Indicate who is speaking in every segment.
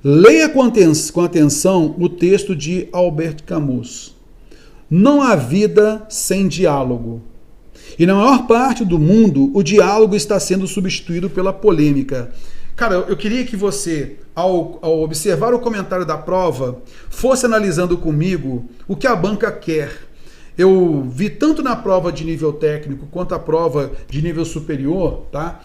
Speaker 1: Leia com atenção o texto de Albert Camus. Não há vida sem diálogo. E na maior parte do mundo, o diálogo está sendo substituído pela polêmica. Cara, eu queria que você, ao observar o comentário da prova, fosse analisando comigo o que a banca quer. Eu vi tanto na prova de nível técnico quanto a prova de nível superior, tá?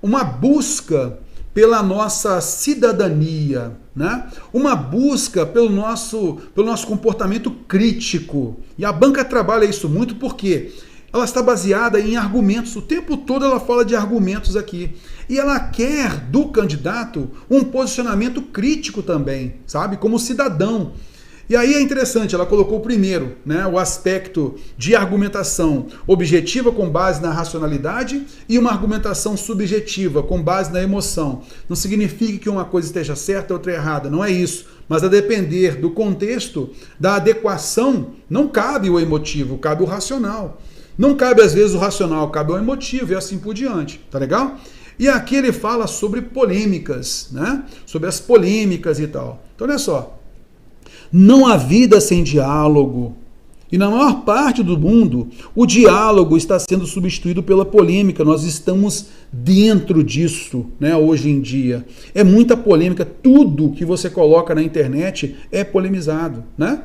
Speaker 1: Uma busca pela nossa cidadania, né? Uma busca pelo nosso comportamento crítico. E a banca trabalha isso muito porque ela está baseada em argumentos. O tempo todo ela fala de argumentos aqui. E ela quer do candidato um posicionamento crítico também, sabe? Como cidadão. E aí é interessante, ela colocou primeiro, né, o aspecto de argumentação objetiva com base na racionalidade e uma argumentação subjetiva com base na emoção. Não significa que uma coisa esteja certa e outra errada, não é isso. Mas a depender do contexto, da adequação, não cabe o emotivo, cabe o racional. Não cabe às vezes o racional, cabe o emotivo e assim por diante, tá legal? E aqui ele fala sobre polêmicas, né? Sobre as polêmicas e tal. Então olha só. Não há vida sem diálogo. E na maior parte do mundo, o diálogo está sendo substituído pela polêmica. Nós estamos dentro disso, né, hoje em dia. É muita polêmica. Tudo que você coloca na internet é polemizado, né?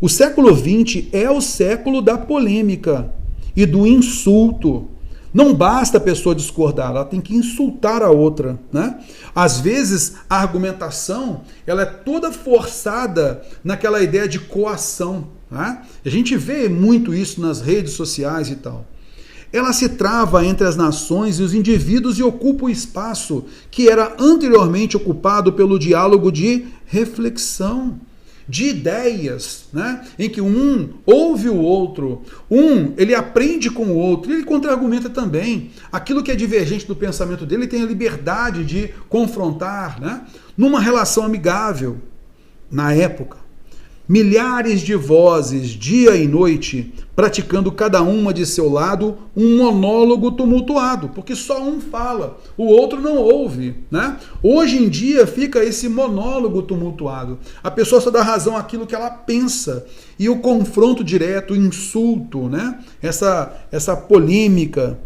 Speaker 1: O século XX é o século da polêmica e do insulto. Não basta a pessoa discordar, ela tem que insultar a outra, né? Às vezes a argumentação ela é toda forçada naquela ideia de coação, né? A gente vê muito isso nas redes sociais e tal. Ela se trava entre as nações e os indivíduos e ocupa o espaço que era anteriormente ocupado pelo diálogo de reflexão, de ideias, né? Em que um ouve o outro, ele aprende com o outro, ele contra-argumenta também. Aquilo que é divergente do pensamento dele tem a liberdade de confrontar, né? Numa relação amigável. Na época, milhares de vozes, dia e noite, praticando cada uma de seu lado um monólogo tumultuado, porque só um fala, o outro não ouve, né? Hoje em dia fica esse monólogo tumultuado. A pessoa só dá razão àquilo que ela pensa. E o confronto direto, o insulto, né? Essa polêmica.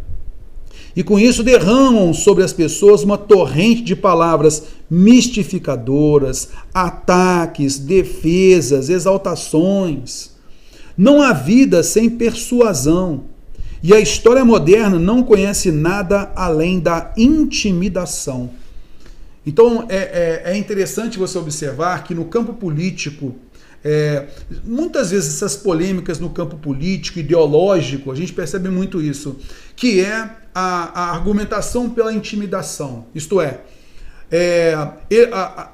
Speaker 1: E com isso derramam sobre as pessoas uma torrente de palavras mistificadoras, ataques, defesas, exaltações. Não há vida sem persuasão. E a história moderna não conhece nada além da intimidação. Então é interessante você observar que no campo político, muitas vezes essas polêmicas no campo político, ideológico, a gente percebe muito isso, que é a argumentação pela intimidação. Isto é,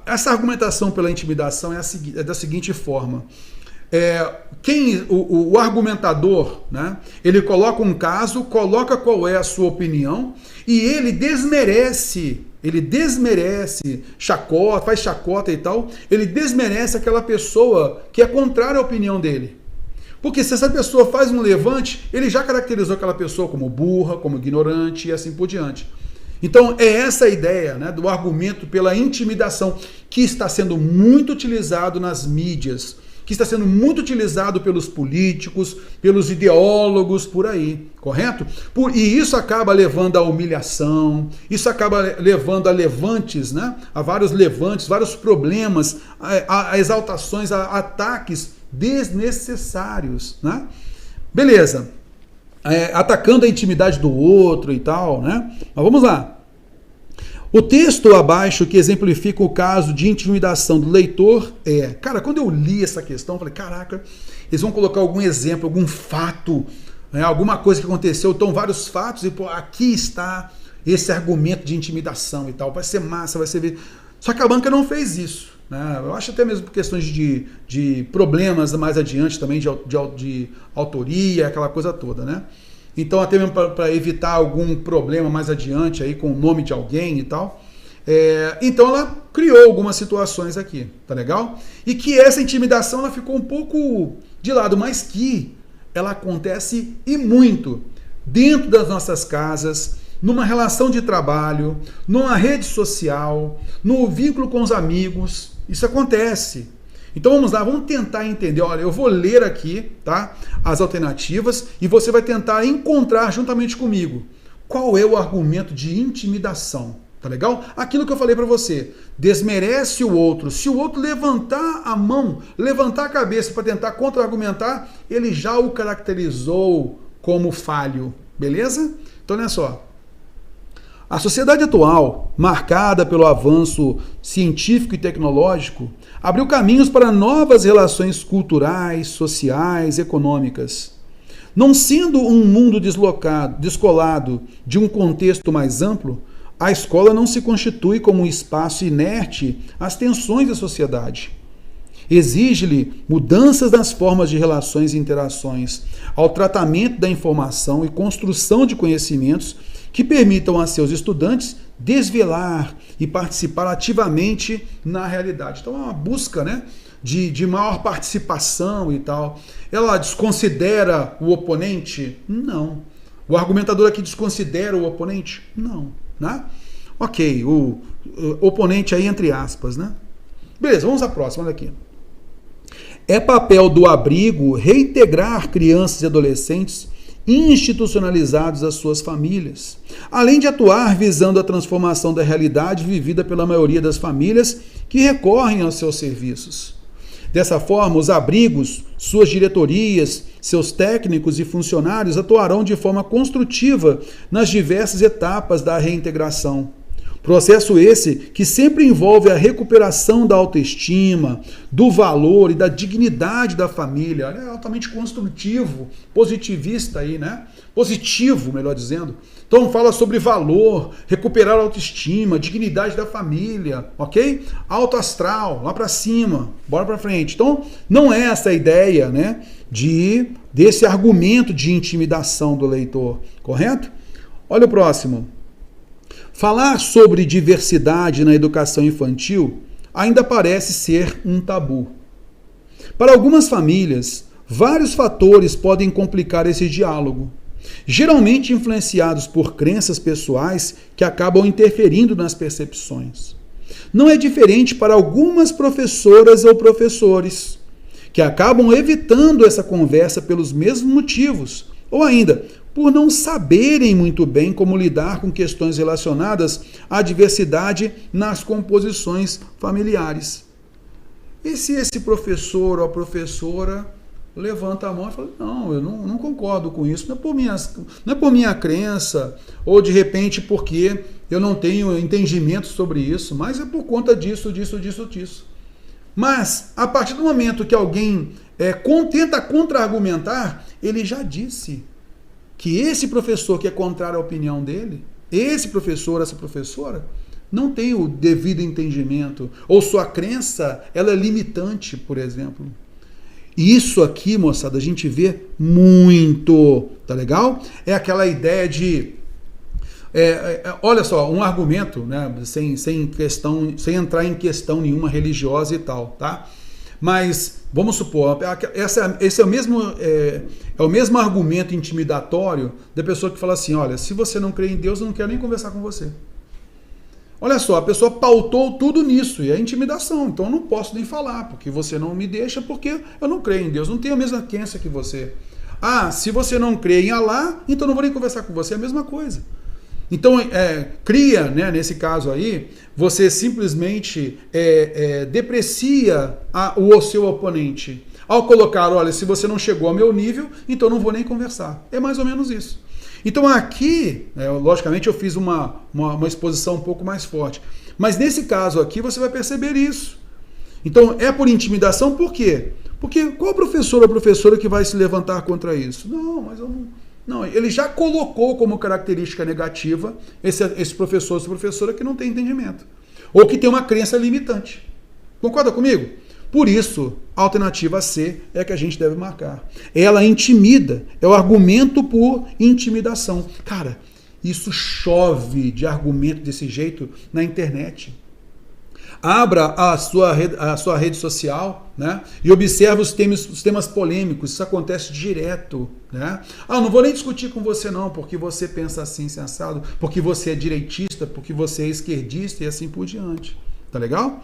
Speaker 1: essa argumentação pela intimidação é da seguinte forma. O argumentador, né, ele coloca um caso, coloca qual é a sua opinião e ele desmerece, chacota, faz chacota e tal, ele desmerece aquela pessoa que é contrária à opinião dele. Porque se essa pessoa faz um levante, ele já caracterizou aquela pessoa como burra, como ignorante e assim por diante. Então é essa a ideia, né, do argumento pela intimidação, que está sendo muito utilizado nas mídias, que está sendo muito utilizado pelos políticos, pelos ideólogos, por aí, correto? E isso acaba levando à humilhação, isso acaba levando a levantes, né? A vários levantes, vários problemas, a exaltações, a ataques desnecessários, né? Beleza, atacando a intimidade do outro e tal, né? Mas vamos lá. O texto abaixo que exemplifica o caso de intimidação do leitor cara, quando eu li essa questão, eu falei, caraca, eles vão colocar algum exemplo, algum fato, né, alguma coisa que aconteceu, então vários fatos, e pô, aqui está esse argumento de intimidação e tal, vai ser massa, vai ser... Só que a banca não fez isso, né? Eu acho até mesmo por questões de problemas mais adiante também, de autoria, aquela coisa toda, né? Então, até mesmo para evitar algum problema mais adiante aí com o nome de alguém e tal. Então, ela criou algumas situações aqui, tá legal? E que essa intimidação ela ficou um pouco de lado, mas que ela acontece e muito dentro das nossas casas, numa relação de trabalho, numa rede social, no vínculo com os amigos. Isso acontece. Então vamos lá, vamos tentar entender. Olha, eu vou ler aqui, tá, as alternativas e você vai tentar encontrar juntamente comigo qual é o argumento de intimidação. Tá legal? Aquilo que eu falei para você, desmerece o outro. Se o outro levantar a mão, levantar a cabeça para tentar contra-argumentar, ele já o caracterizou como falho. Beleza? Então olha só. A sociedade atual, marcada pelo avanço científico e tecnológico, abriu caminhos para novas relações culturais, sociais, econômicas. Não sendo um mundo descolado de um contexto mais amplo, a escola não se constitui como um espaço inerte às tensões da sociedade. Exige-lhe mudanças nas formas de relações e interações, ao tratamento da informação e construção de conhecimentos que permitam a seus estudantes desvelar e participar ativamente na realidade. Então é uma busca, né, de maior participação e tal. Ela desconsidera o oponente? Não. O argumentador aqui desconsidera o oponente? Não. Né? Ok, o oponente aí entre aspas, né? Beleza, vamos à próxima, olha aqui. É papel do abrigo reintegrar crianças e adolescentes institucionalizados às suas famílias, além de atuar visando a transformação da realidade vivida pela maioria das famílias que recorrem aos seus serviços. Dessa forma, os abrigos, suas diretorias, seus técnicos e funcionários atuarão de forma construtiva nas diversas etapas da reintegração. Processo esse que sempre envolve a recuperação da autoestima, do valor e da dignidade da família. É altamente construtivo, positivista aí, né? Positivo, melhor dizendo. Então fala sobre valor, recuperar a autoestima, dignidade da família, ok? Alto astral, lá para cima, bora para frente. Então não é essa a ideia, né, desse argumento de intimidação do leitor, correto? Olha o próximo. Falar sobre diversidade na educação infantil ainda parece ser um tabu. Para algumas famílias, vários fatores podem complicar esse diálogo, geralmente influenciados por crenças pessoais que acabam interferindo nas percepções. Não é diferente para algumas professoras ou professores, que acabam evitando essa conversa pelos mesmos motivos, ou ainda por não saberem muito bem como lidar com questões relacionadas à diversidade nas composições familiares. E se esse professor ou a professora levanta a mão e fala, não, eu não concordo com isso, não é por minha crença, ou de repente porque eu não tenho entendimento sobre isso, mas é por conta disso. Mas, a partir do momento que alguém tenta contra-argumentar, ele já disse que esse professor que é contrário à opinião dele, esse professor, essa professora, não tem o devido entendimento, ou sua crença ela é limitante, por exemplo. Isso aqui, moçada, a gente vê muito, tá legal? É aquela ideia de, olha só, um argumento, né, sem entrar em questão nenhuma religiosa e tal, tá? Mas, vamos supor, esse é o mesmo argumento intimidatório da pessoa que fala assim, olha, se você não crê em Deus, eu não quero nem conversar com você. Olha só, a pessoa pautou tudo nisso, e é intimidação, então eu não posso nem falar, porque você não me deixa, porque eu não creio em Deus, não tenho a mesma crença que você. Ah, se você não crê em Alá, então eu não vou nem conversar com você, é a mesma coisa. Então, cria, né, nesse caso aí, você simplesmente deprecia o seu oponente. Ao colocar, olha, se você não chegou ao meu nível, então eu não vou nem conversar. É mais ou menos isso. Então aqui, logicamente eu fiz uma exposição um pouco mais forte. Mas nesse caso aqui você vai perceber isso. Então é por intimidação, por quê? Porque qual professor ou professora que vai se levantar contra isso? Não, mas eu não... Não, ele já colocou como característica negativa esse professor, essa professora que não tem entendimento. Ou que tem uma crença limitante. Concorda comigo? Por isso, a alternativa C é a que a gente deve marcar. Ela intimida, é o argumento por intimidação. Cara, isso chove de argumento desse jeito na internet. Abra a sua rede social, né? E observe os temas polêmicos. Isso acontece direto, né? Ah, eu não vou nem discutir com você não, porque você pensa assim, sensado, porque você é direitista, porque você é esquerdista e assim por diante. Tá legal?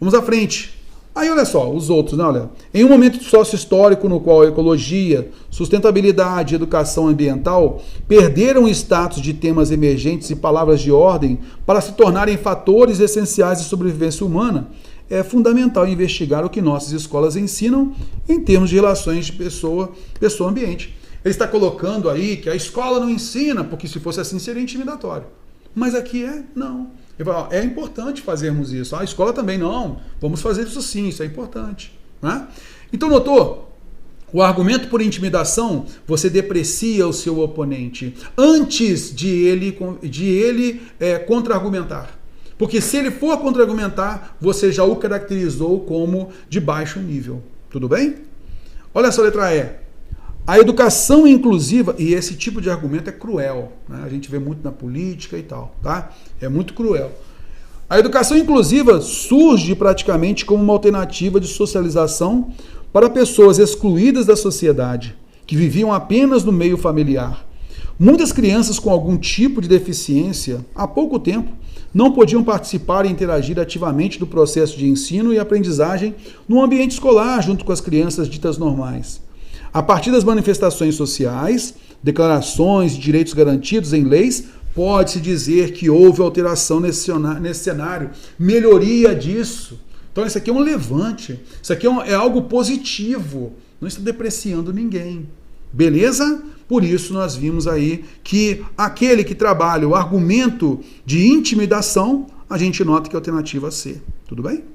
Speaker 1: Vamos à frente. Aí olha só, os outros, né? Olha, em um momento sócio-histórico no qual a ecologia, sustentabilidade e educação ambiental perderam o status de temas emergentes e palavras de ordem para se tornarem fatores essenciais de sobrevivência humana, é fundamental investigar o que nossas escolas ensinam em termos de relações de pessoa-ambiente. Ele está colocando aí que a escola não ensina, porque se fosse assim seria intimidatório. Mas aqui não. Ele fala, é importante fazermos isso. A escola também não. Vamos fazer isso sim, isso é importante. Né? Então, notou? O argumento por intimidação, você deprecia o seu oponente antes de ele contra-argumentar. Porque se ele for contra-argumentar, você já o caracterizou como de baixo nível. Tudo bem? Olha só a letra E. A educação inclusiva, e esse tipo de argumento é cruel, né? A gente vê muito na política e tal, tá? É muito cruel. A educação inclusiva surge praticamente como uma alternativa de socialização para pessoas excluídas da sociedade, que viviam apenas no meio familiar. Muitas crianças com algum tipo de deficiência, há pouco tempo, não podiam participar e interagir ativamente do processo de ensino e aprendizagem no ambiente escolar, junto com as crianças ditas normais. A partir das manifestações sociais, declarações de direitos garantidos em leis, pode-se dizer que houve alteração nesse cenário, melhoria disso. Então isso aqui é um levante, isso aqui é algo positivo, não está depreciando ninguém. Beleza? Por isso nós vimos aí que aquele que trabalha o argumento de intimidação, a gente nota que é a alternativa C. Tudo bem?